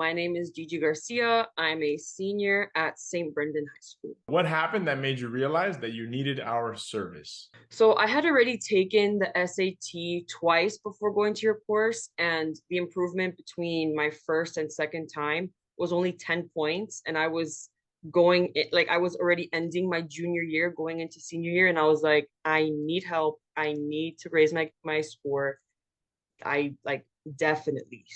My name is Gigi Garcia. I'm a senior at St. Brendan High School. What happened that made you realize that you needed our service? So I had already taken the SAT twice before going to your course, and the improvement between my first and second time was only 10 points. And I was I was already ending my junior year, going into senior year, and I was like, I need help. I need to raise my score. I like definitely.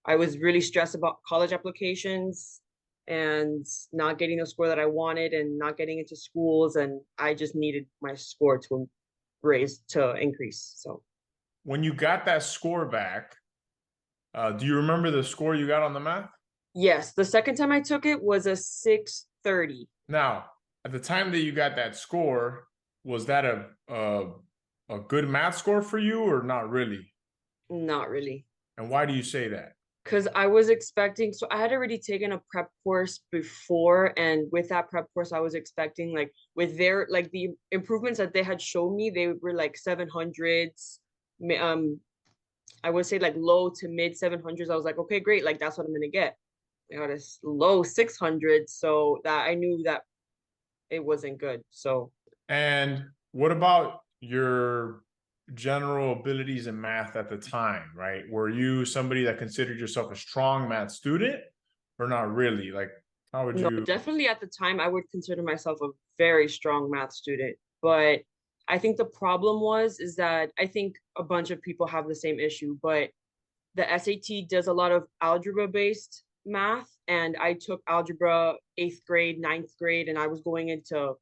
I was really stressed about college applications and not getting the score that I wanted and not getting into schools. And I just needed my score to increase. So, When you got that score back, do you remember the score you got on the math? yes, the second time I took it was a 630. Now, at the time that you got that score, was that a good math score for you or not really? Not really. And why do you say that? Because I was expecting, so I had already taken a prep course before, and with that prep course, I was expecting like with their like the improvements that they had shown me, they were like 700s, I would say like low to mid 700s. I was like, okay, great, like that's what I'm gonna get. I got a low 600, so that I knew that it wasn't good. So And what about your general abilities in math at the time, right? Were you somebody that considered yourself a strong math student or not really? Like, how would no, you? definitely at the time I would consider myself a very strong math student, but I think the problem is that I think a bunch of people have the same issue, but the SAT does a lot of algebra based math, and I took algebra eighth grade, ninth grade, and I was going into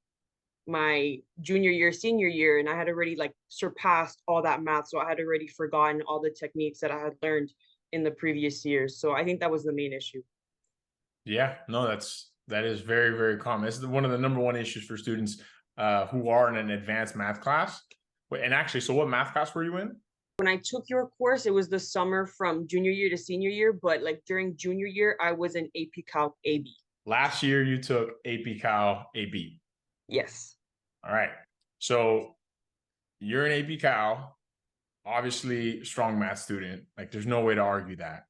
my junior year, senior year, and I had already like surpassed all that math. So I had already forgotten all the techniques that I had learned in the previous years. So I think that was the main issue. Yeah, no, that is very, very common. This is one of the number one issues for students who are in an advanced math class. Wait, and actually, so what math class were you in? When I took your course, it was the summer from junior year to senior year, but like during junior year, I was in AP Calc AB. Last year you took AP Cal AB. Yes. All right. So you're an AP Cal, obviously strong math student. Like there's no way to argue that.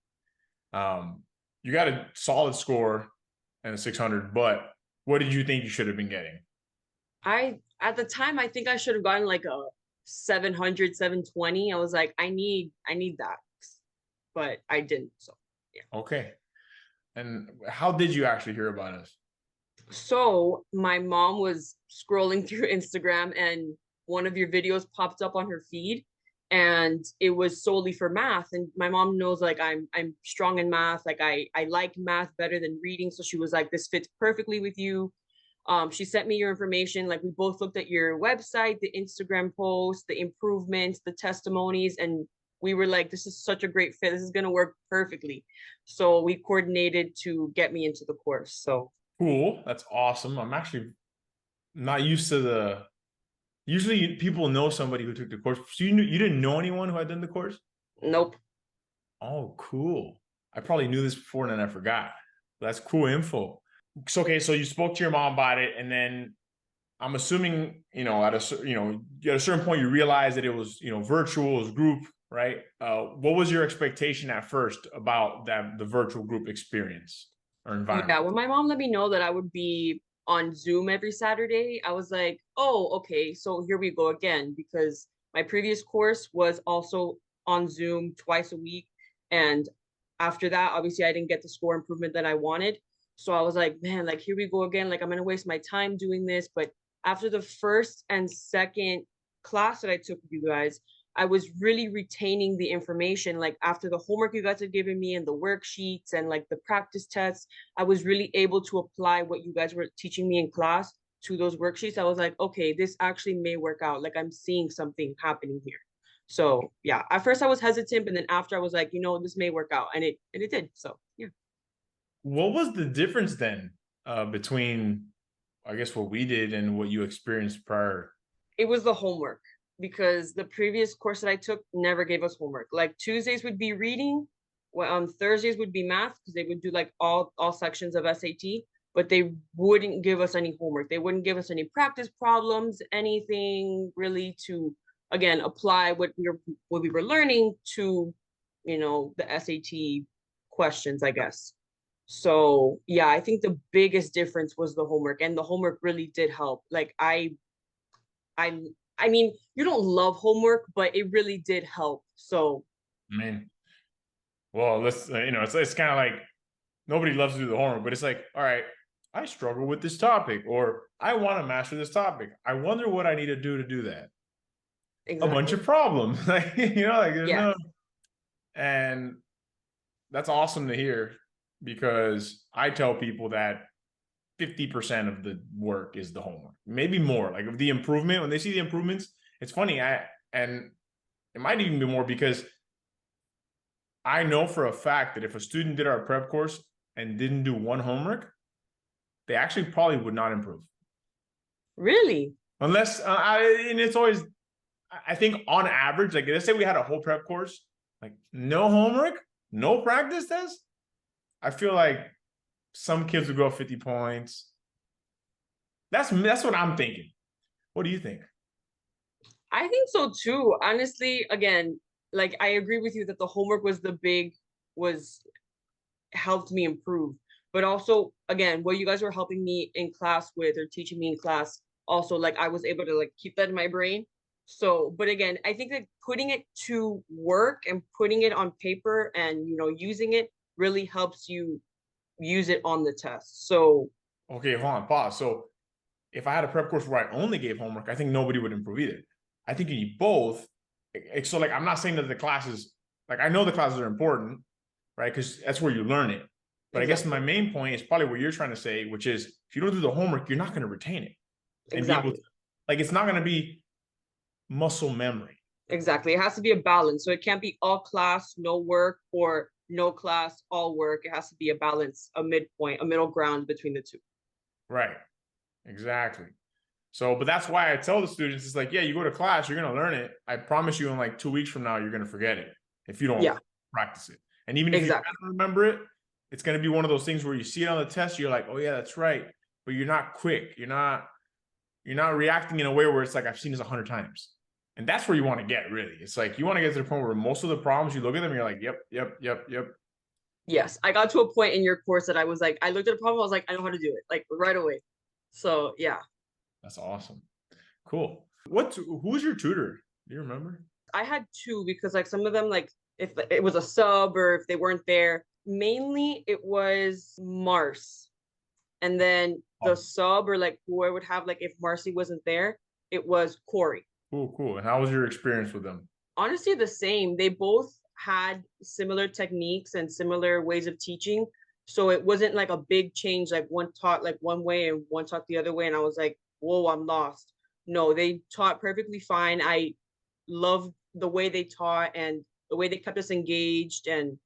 You got a solid score and a 600, but what did you think you should have been getting? At the time I think I should have gotten like a 700, 720. I was like, I need that. But I didn't. So yeah. Okay. And how did you actually hear about us? So my mom was scrolling through Instagram and one of your videos popped up on her feed, and it was solely for math. And my mom knows like I'm strong in math. Like I like math better than reading. So she was like, this fits perfectly with you. She sent me your information. Like we both looked at your website, the Instagram posts, the improvements, the testimonies, and we were like, this is such a great fit. This is gonna work perfectly. So we coordinated to get me into the course. So Cool. That's awesome. I'm actually not used to the. Usually, people know somebody who took the course. So you didn't know anyone who had done the course? nope. Oh, cool. I probably knew this before and then I forgot. That's cool info. So okay, so you spoke to your mom about it, and then I'm assuming at a certain point you realized that it was virtual, it was group, right? What was your expectation at first about the virtual group experience or Yeah, environment? when my mom let me know that I would be on Zoom every Saturday, I was like, oh, okay, so here we go again, because my previous course was also on Zoom twice a week. And after that, obviously, I didn't get the score improvement that I wanted. So I was like, man, like, here we go again. Like, I'm going to waste my time doing this. But after the first and second class that I took with you guys, I was really retaining the information. Like, after the homework you guys had given me and the worksheets and like the practice tests, I was really able to apply what you guys were teaching me in class to those worksheets. I was like, okay, this actually may work out. Like I'm seeing something happening here. So yeah, at first I was hesitant, but then after I was like, this may work out, and it did. So yeah. What was the difference then between, I guess, what we did and what you experienced prior? It was the homework, because the previous course that I took never gave us homework. Like Tuesdays would be reading, well, Thursdays would be math because they would do like all sections of SAT, but they wouldn't give us any homework. They wouldn't give us any practice problems, anything really to again apply what we were learning to, the SAT questions, I guess. So yeah, I think the biggest difference was the homework, and the homework really did help. Like I I mean, you don't love homework, but it really did help. So I mean, well, let's it's kind of like nobody loves to do the homework, but it's like, all right, I struggle with this topic, or I want to master this topic. I wonder what I need to do that. A bunch exactly. of problems, like like there's Yes. no, and that's awesome to hear because I tell people that 50% of the work is the homework, maybe more. Like of the improvement, when they see the improvements, it's funny. And it might even be more because I know for a fact that if a student did our prep course and didn't do one homework, they actually probably would not improve. Really? Unless, and it's always, I think on average, like let's say we had a whole prep course, like no homework, no practice test. I feel like some kids would go 50 points. That's what I'm thinking. What do you think? I think so too. Honestly, again, like I agree with you that the homework was was helped me improve. But also, again, what you guys were helping me in class with or teaching me in class, also like I was able to like keep that in my brain. So, but again, I think that putting it to work and putting it on paper and using it really helps you use it on the test. So, Okay, hold on, pause. So if I had a prep course where I only gave homework, I think nobody would improve either. I think you need both. So like, I'm not saying that the classes, like I know the classes are important, right? Because that's where you learn it. But I guess my exactly. main point is probably what you're trying to say, which is if you don't do the homework, you're not going to retain it and be able to, Exactly. like, it's not going to be muscle memory. Exactly. It has to be a balance. So it can't be all class, no work, or no class, all work. It has to be a balance, a midpoint, a middle ground between the two. Right. Exactly. So, but that's why I tell the students, it's like, yeah, you go to class, you're going to learn it. I promise you in like 2 weeks from now, you're going to forget it if you don't Yeah, practice it. And even if you exactly. can remember it, it's going to be one of those things where you see it on the test, you're like, oh yeah, that's right. But you're not quick. You're not reacting in a way where it's like, I've seen this 100 times. And that's where you want to get really. It's like, you want to get to the point where most of the problems you look at them, you're like, yep, yep, yep, yep. Yes. I got to a point in your course that I was like, I looked at a problem, I was like, I know how to do it, like right away. So yeah. That's awesome. Cool. Who's your tutor? Do you remember? I had two because like some of them, like if it was a sub or if they weren't there, mainly it was Mars. And then the Awesome. sub or like who I would have, like if Marcy wasn't there, it was Corey. Cool, cool. And how was your experience with them? Honestly, the same. They both had similar techniques and similar ways of teaching. So it wasn't like a big change, like one taught like one way and one taught the other way. And I was like, whoa, I'm lost. No, they taught perfectly fine. I loved the way they taught and the way they kept us engaged. And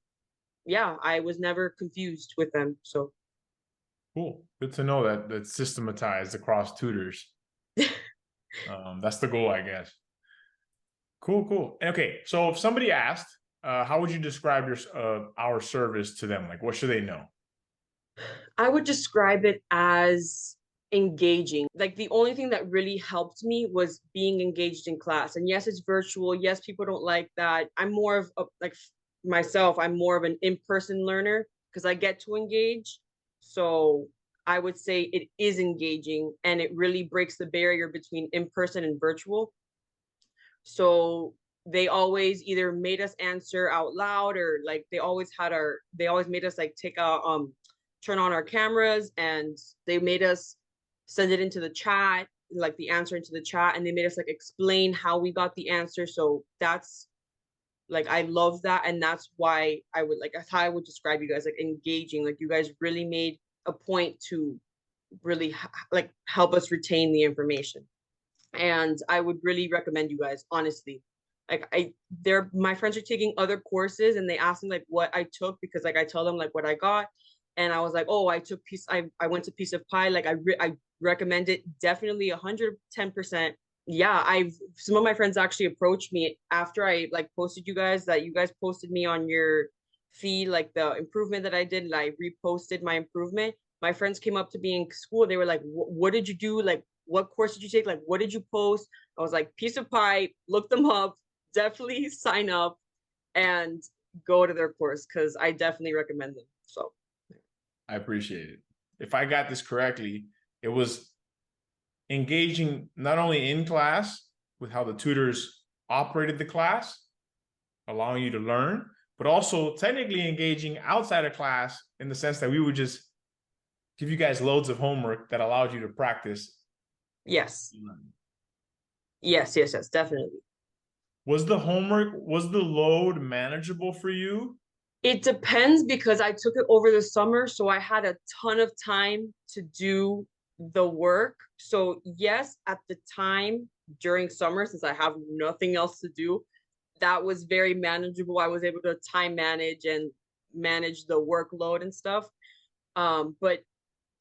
yeah, I was never confused with them. So Cool. Good to know that that's systematized across tutors. That's the goal, I guess. Cool, cool. Okay, so if somebody asked, how would you describe your our service to them? Like, what should they know? I would describe it as engaging. Like the only thing that really helped me was being engaged in class. And yes, it's virtual. Yes, people don't like that. I'm more of a, like myself, I'm more of an in-person learner because I get to engage. So I would say it is engaging and it really breaks the barrier between in-person and virtual. So they always either made us answer out loud or like they always made us like take a turn on our cameras and they made us send it into the chat, like the answer into the chat, and they made us like explain how we got the answer. So that's like I love that. And that's why I would like that's how I would describe you guys, like engaging. Like you guys really made a point to really like help us retain the information. And I would really recommend you guys, honestly. Like they're my friends are taking other courses and they asked me like what I took because like I tell them like what I got, and I was like, oh, I took piece. I went to Piece of Pie. Like I recommend it definitely 110%. Yeah, I've some of my friends actually approached me after I like posted you guys that you guys posted me on your feed like the improvement that I did and I reposted my improvement. My friends came up to me in school. They were like, what did you do? Like, what course did you take? Like, what did you post? I was like, Piece of Pie, look them up, definitely sign up. And go to their course because I definitely recommend them. So I appreciate it. If I got this correctly, it was engaging not only in class with how the tutors operated the class, allowing you to learn, but also technically engaging outside of class in the sense that we would just give you guys loads of homework that allowed you to practice. yes, yes, definitely. Was the load manageable for you? It depends because I took it over the summer, so I had a ton of time to do the work. So yes, at the time during summer, since I have nothing else to do, that was very manageable. I was able to time manage and manage the workload and stuff. But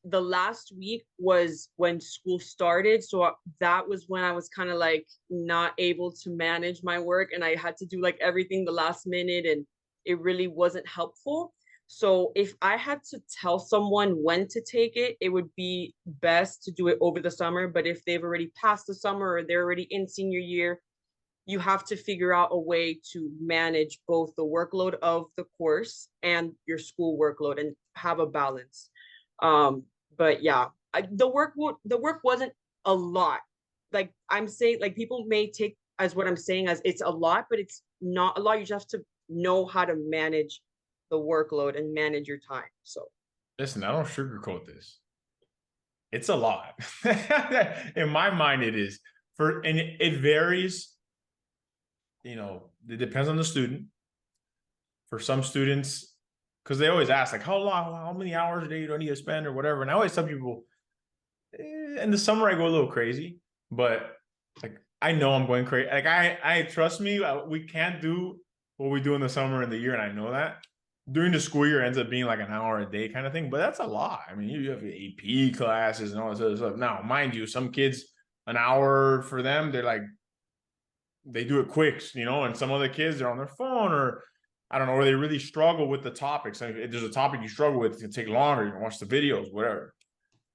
the last week was when school started, so that was when I was kind of like not able to manage my work, and I had to do like everything the last minute, and it really wasn't helpful. So if I had to tell someone when to take it, it would be best to do it over the summer. But if they've already passed the summer or they're already in senior year, you have to figure out a way to manage both the workload of the course and your school workload and have a balance. um but yeah, the work wasn't a lot. Like I'm saying, like people may take as what I'm saying as it's a lot, but it's not a lot. You just have to know how to manage the workload and manage your time. So Listen, I don't sugarcoat this. It's a lot. In my mind, it is. And it varies. It depends on the student. For some students, because they always ask, like, how many hours a day do I need to spend or whatever. And I always tell people, in the summer, I go a little crazy, but like, I know I'm going crazy. Like, I trust me, we can't do what we do in the summer and the year. And I know that during the school year ends up being like an hour a day kind of thing, but that's a lot. I mean, you have AP classes and all this other stuff. Now, mind you, some kids, an hour for them, they do it quick, and some other kids are on their phone, or I don't know, or they really struggle with the topics. And if there's a topic you struggle with, it can take longer. You can watch the videos, whatever.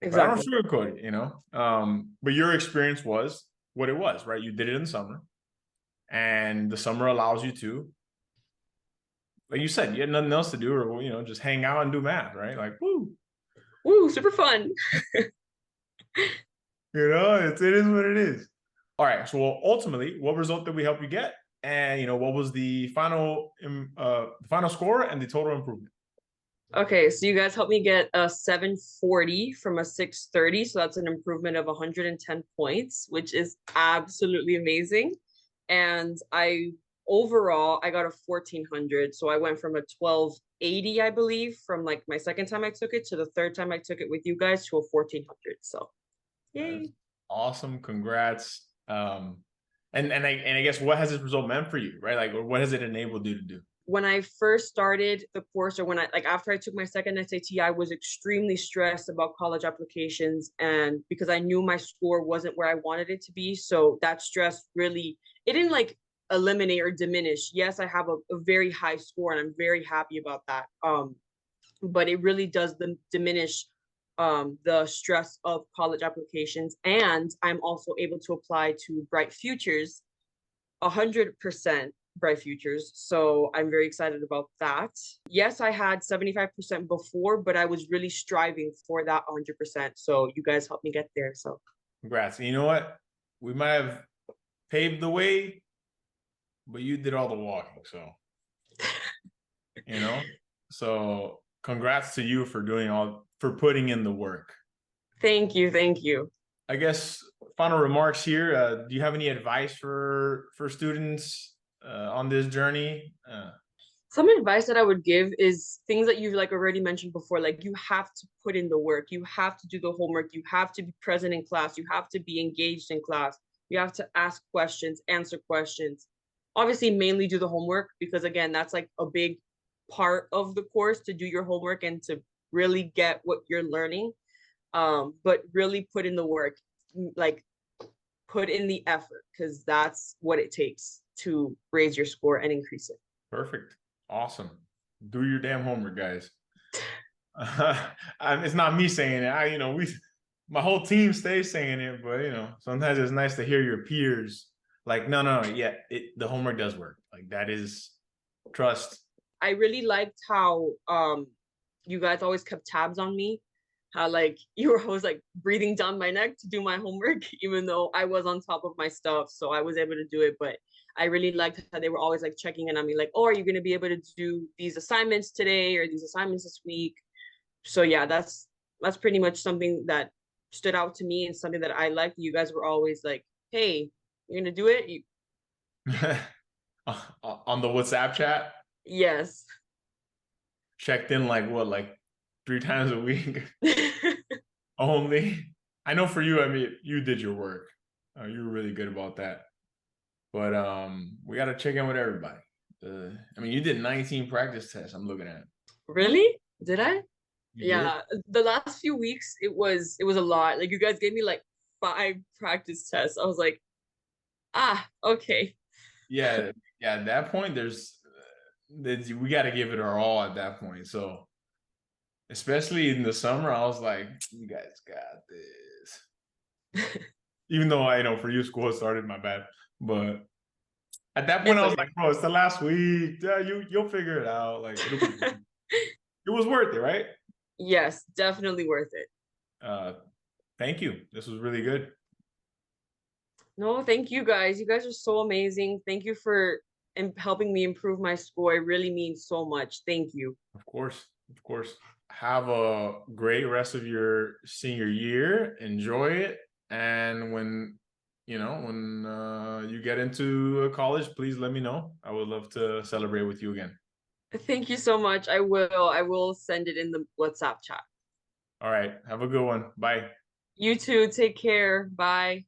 But I don't exactly. sugarcoat it. But your experience was what it was, right? You did it in the summer, and the summer allows you to, like you said, you had nothing else to do, or just hang out and do math, right? Like, woo, Woo, super fun. it is what it is. All right. So ultimately, what result did we help you get? And what was the final score and the total improvement? Okay, so you guys helped me get a 740 from a 630. So that's an improvement of 110 points, which is absolutely amazing. And overall, I got a 1400. So I went from a 1280, I believe, from like my second time I took it to the third time I took it with you guys to a 1400. So That's yay. awesome. Congrats. And I guess, what has this result meant for you, right? Like, or what has it enabled you to do? When I first started the course, or when I like after I took my second SAT, I was extremely stressed about college applications, and because I knew my score wasn't where I wanted it to be. So that stress really, it didn't like eliminate or diminish. Yes, I have a very high score and I'm very happy about that. But it really does diminish the stress of college applications. And I'm also able to apply to Bright Futures 100% Bright Futures. So I'm very excited about that. Yes, I had 75% before, but I was really striving for that 100%. So you guys helped me get there. So Congrats. And you know what? We might have paved the way, but you did all the walking. So, you know, so congrats to you for putting in the work. thank you. Thank you. I guess final remarks here. Do you have any advice for students on this journey? Some advice that I would give is things that you've like already mentioned before. Like you have to put in the work, you have to do the homework, you have to be present in class, you have to be engaged in class, you have to ask questions, answer questions. Obviously, mainly do the homework because again, that's like a big part of the course to do your homework and to really get what you're learning. But really put in the work, like put in the effort because that's what it takes to raise your score and increase it. Perfect. Awesome. Do your damn homework, guys. It's not me saying it. My whole team stays saying it, but sometimes it's nice to hear your peers like, no, yeah, the homework does work. Like that is trust. I really liked how you guys always kept tabs on me. How like you were always like breathing down my neck to do my homework, even though I was on top of my stuff, so I was able to do it. But I really liked how they were always like checking in on me, like, "Oh, are you gonna be able to do these assignments today or these assignments this week?" So yeah, that's pretty much something that stood out to me and something that I liked. You guys were always like, "Hey, you're gonna do it?" On the WhatsApp chat, Yes. checked in like what, like 3 times a week only. I know for you, I mean, you did your work. You were really good about that. But we got to check in with everybody. I mean, you did 19 practice tests. I'm looking at. Really? Did I? You did. Yeah, the last few weeks it was a lot. Like you guys gave me like 5 practice tests. I was like, okay. Yeah, yeah. At that point, we got to give it our all at that point. So, especially in the summer, I was like, you guys got this. Even though I know for you, school started, my bad. But at that point, It's I was okay. like, bro, it's the last week. Yeah, you'll figure it out. Like it was worth it, right? Yes, definitely worth it. Uh, thank you. This was really good. No, thank you guys. You guys are so amazing. Thank you for helping me improve my score. It really means so much. Thank you. Of course, of course. Have a great rest of your senior year. Enjoy it, and when you get into college, please let me know. I would love to celebrate with you again. Thank you so much. I will. I will send it in the WhatsApp chat. All right. Have a good one. Bye. You too. Take care. Bye.